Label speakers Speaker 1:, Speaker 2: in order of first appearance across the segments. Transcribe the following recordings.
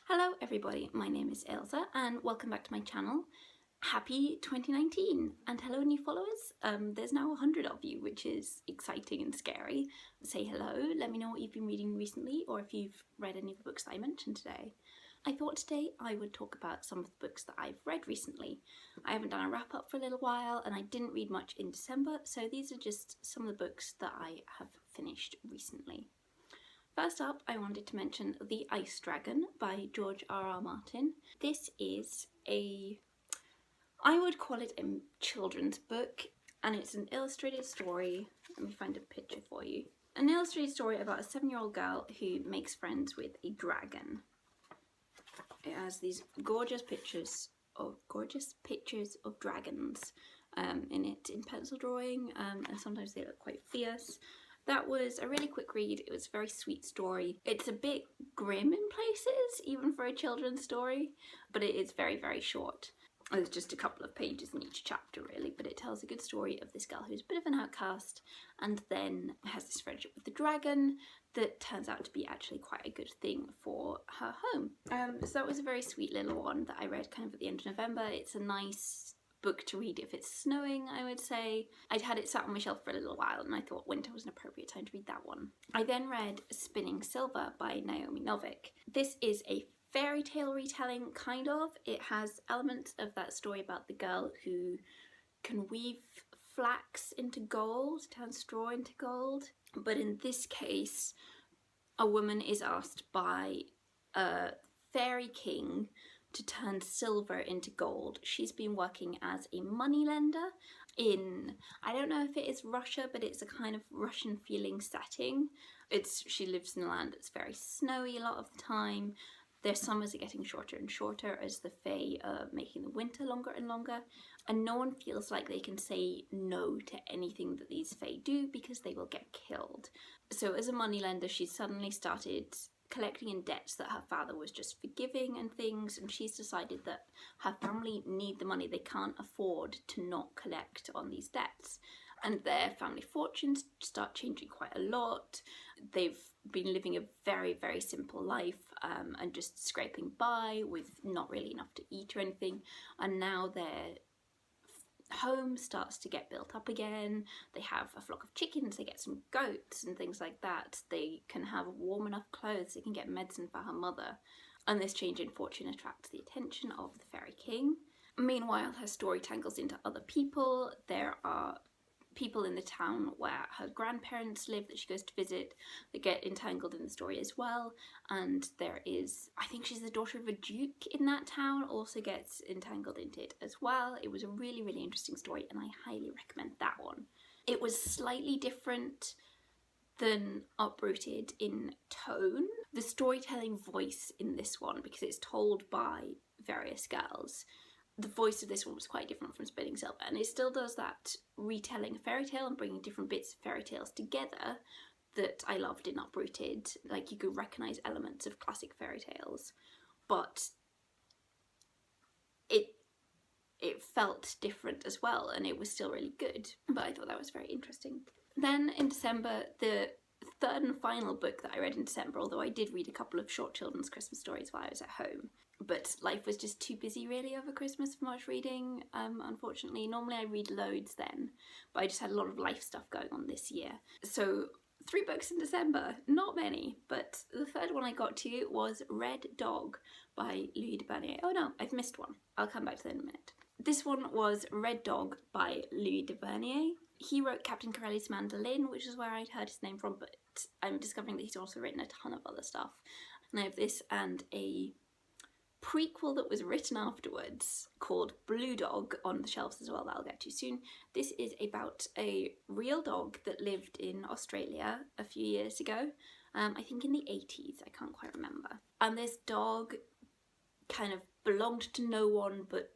Speaker 1: Hello everybody, my name is Ailsa and welcome back to my channel. Happy 2019 and hello new followers. There's now 100 of you, which is exciting and scary. Say hello, let me know what you've been reading recently or if you've read any of the books that I mentioned today. I thought today I would talk about some of the books that I've read recently. I haven't done a wrap up for a little while and I didn't read much in December, so these are just some of the books that I have finished recently. First up, I wanted to mention The Ice Dragon by George R.R. Martin. This is I would call it a children's book, and it's an illustrated story. Let me find a picture for you. An illustrated story about a 7-year-old girl who makes friends with a dragon. It has these gorgeous pictures of dragons in it in pencil drawing, and sometimes they look quite fierce. That was a really quick read. It was a very sweet story. It's a bit grim in places, even for a children's story, but it is very, very short. There's just a couple of pages in each chapter really, but it tells a good story of this girl who's a bit of an outcast and then has this friendship with the dragon that turns out to be actually quite a good thing for her home. So that was a very sweet little one that I read kind of at the end of November. It's a nice book to read if it's snowing, I would say. I'd had it sat on my shelf for a little while and I thought winter was an appropriate time to read that one. I then read Spinning Silver by Naomi Novik. This is a fairy tale retelling, kind of. It has elements of that story about the girl who can weave flax into gold, turn straw into gold. But in this case, a woman is asked by a fairy king to turn silver into gold. She's been working as a moneylender in, I don't know if it is Russia, but it's a kind of Russian feeling setting. She lives in a land that's very snowy a lot of the time. Their summers are getting shorter and shorter as the Fae are making the winter longer and longer, and no one feels like they can say no to anything that these Fae do because they will get killed. So as a moneylender, she's suddenly started collecting in debts that her father was just forgiving and things, and she's decided that her family need the money. They can't afford to not collect on these debts, and their family fortunes start changing quite a lot. They've been living a very, very simple life and just scraping by with not really enough to eat or anything, and now their home starts to get built up again. They have a flock of chickens, they get some goats and things like that. They can have warm enough clothes, they can get medicine for her mother, and this change in fortune attracts the attention of the fairy king. Meanwhile, her story tangles into other people. There are people in the town where her grandparents live that she goes to visit that get entangled in the story as well, and there is, I think she's the daughter of a duke in that town, also gets entangled into it as well. It was a really, really interesting story and I highly recommend that one. It was slightly different than Uprooted in tone. The storytelling voice in this one, because it's told by various girls, the voice of this one was quite different from Spinning Silver, and it still does that retelling a fairy tale and bringing different bits of fairy tales together that I loved in Uprooted. Like, you could recognise elements of classic fairy tales, but it felt different as well, and it was still really good, but I thought that was very interesting. Then in December, the third and final book that I read in December, although I did read a couple of short children's Christmas stories while I was at home, but life was just too busy really over Christmas for much reading, unfortunately. Normally I read loads then, but I just had a lot of life stuff going on this year. So 3 books in December, not many, but the third one I got to was Red Dog by Louis de Bernières. Oh no, I've missed one. I'll come back to that in a minute. This one was Red Dog by Louis de Bernières. He wrote Captain Corelli's Mandolin, which is where I'd heard his name from, but I'm discovering that he's also written a ton of other stuff. And I have this and a prequel that was written afterwards called Blue Dog on the shelves as well, that I'll get to soon. This is about a real dog that lived in Australia a few years ago, I think in the 80s, I can't quite remember. And this dog kind of belonged to no one but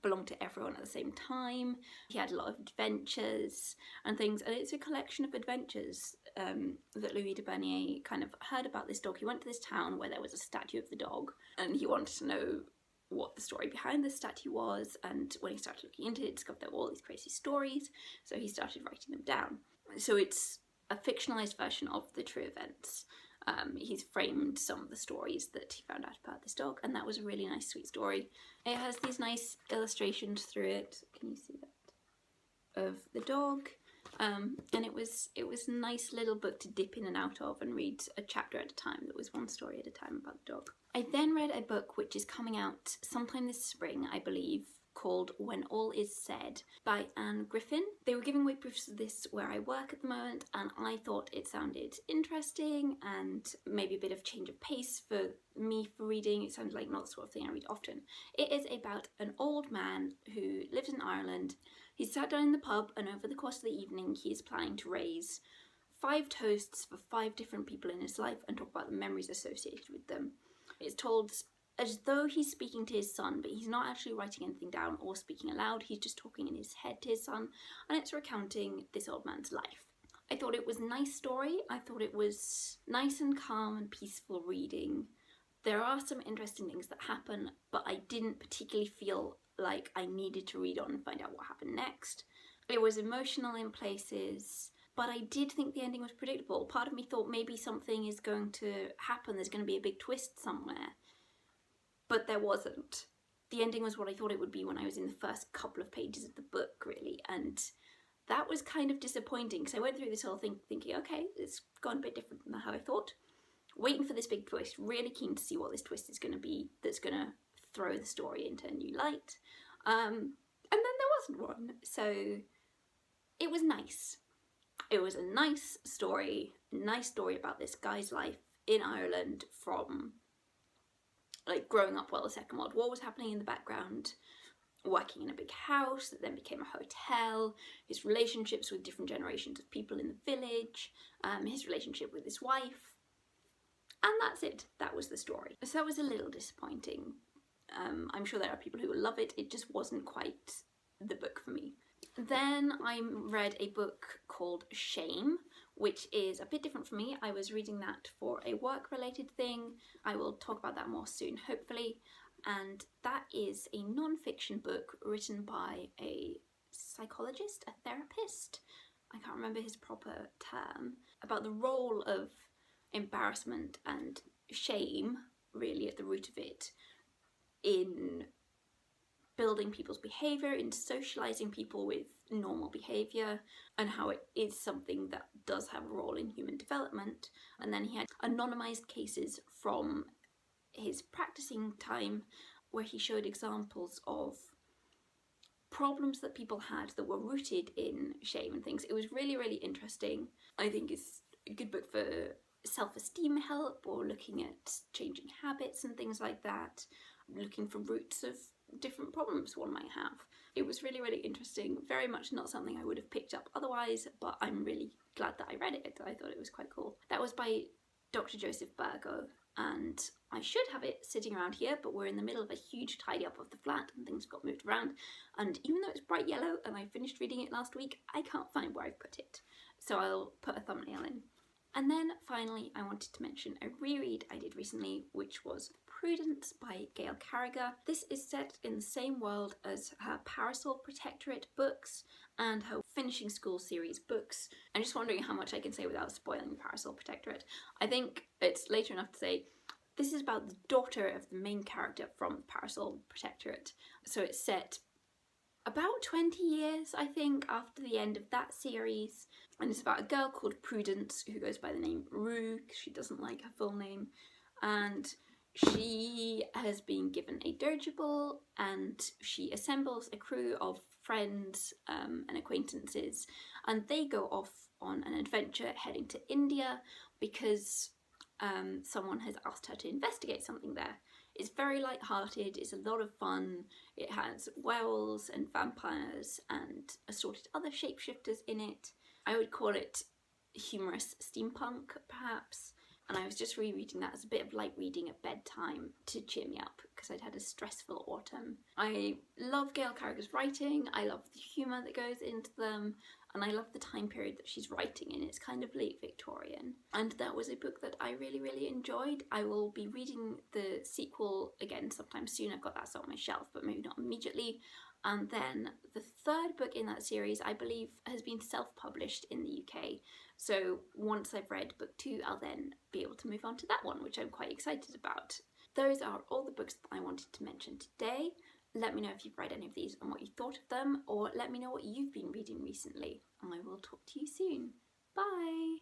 Speaker 1: belonged to everyone at the same time. He had a lot of adventures and things, and it's a collection of adventures that Louis de Bernières kind of heard about this dog. He went to this town where there was a statue of the dog and he wanted to know what the story behind the statue was, and when he started looking into it, discovered there were all these crazy stories, so he started writing them down. So it's a fictionalized version of the true events. He's framed some of the stories that he found out about this dog, and that was a really nice, sweet story. It has these nice illustrations through it. Can you see that? Of the dog. And it was a nice little book to dip in and out of and read a chapter at a time. That was one story at a time about the dog. I then read a book which is coming out sometime this spring, I believe, called When All Is Said by Griffin. They were giving away proofs of this where I work at the moment, and I thought it sounded interesting and maybe a bit of change of pace for me for reading. It sounded like not the sort of thing I read often. It is about an old man who lives in Ireland. He's sat down in the pub, and over the course of the evening he is planning to raise 5 toasts for 5 different people in his life and talk about the memories associated with them. It's told as though he's speaking to his son, but he's not actually writing anything down or speaking aloud. He's just talking in his head to his son, and it's recounting this old man's life. I thought it was a nice story. I thought it was nice and calm and peaceful reading. There are some interesting things that happen, but I didn't particularly feel like I needed to read on and find out what happened next. It was emotional in places, but I did think the ending was predictable. Part of me thought maybe something is going to happen, there's going to be a big twist somewhere. But there wasn't. The ending was what I thought it would be when I was in the first couple of pages of the book, really, and that was kind of disappointing because I went through this whole thing thinking, okay, it's gone a bit different than how I thought. Waiting for this big twist, really keen to see what this twist is going to be that's going to throw the story into a new light. And then there wasn't one, so it was nice. It was a nice story about this guy's life in Ireland from like growing up while the Second World War was happening in the background, working in a big house that then became a hotel, his relationships with different generations of people in the village, his relationship with his wife, and that's it. That was the story. So that was a little disappointing. I'm sure there are people who will love it. It just wasn't quite the book for me. Then I read a book called Shame, which is a bit different for me. I was reading that for a work-related thing. I will talk about that more soon, hopefully. And that is a non-fiction book written by a psychologist, a therapist, I can't remember his proper term, about the role of embarrassment and shame, really at the root of it, in building people's behaviour, in socialising people with normal behaviour, and how it is something that does have a role in human development. And then he had anonymised cases from his practicing time where he showed examples of problems that people had that were rooted in shame and things. It was really, really interesting. I think it's a good book for self-esteem help or looking at changing habits and things like that, looking for roots of different problems one might have. It was really, really interesting. Very much not something I would have picked up otherwise, but I'm really glad that I read it. I thought it was quite cool. That was by Dr. Joseph Burgo, and I should have it sitting around here, but we're in the middle of a huge tidy up of the flat and things got moved around, and even though it's bright yellow and I finished reading it last week, I can't find where I've put it. So I'll put a thumbnail in. And then finally I wanted to mention a reread I did recently, which was Prudence by Gail Carriger. This is set in the same world as her Parasol Protectorate books and her Finishing School series books. I'm just wondering how much I can say without spoiling the Parasol Protectorate. I think it's later enough to say this is about the daughter of the main character from the Parasol Protectorate. So it's set about 20 years, I think, after the end of that series. And it's about a girl called Prudence who goes by the name Rue because she doesn't like her full name. And she has been given a dirigible and she assembles a crew of friends and acquaintances, and they go off on an adventure heading to India because someone has asked her to investigate something there. It's very light-hearted, it's a lot of fun, it has werewolves and vampires and assorted other shapeshifters in it. I would call it humorous steampunk, perhaps. And I was just rereading that as a bit of light reading at bedtime to cheer me up because I'd had a stressful autumn. I love Gail Carriger's writing, I love the humour that goes into them, and I love the time period that she's writing in. It's kind of late Victorian, and that was a book that I really enjoyed. I will be reading the sequel again sometime soon. I've got that on my shelf, but maybe not immediately. And then the third book in that series, I believe, has been self-published in the UK. So once I've read book 2, I'll then be able to move on to that one, which I'm quite excited about. Those are all the books that I wanted to mention today. Let me know if you've read any of these and what you thought of them, or let me know what you've been reading recently, and I will talk to you soon. Bye!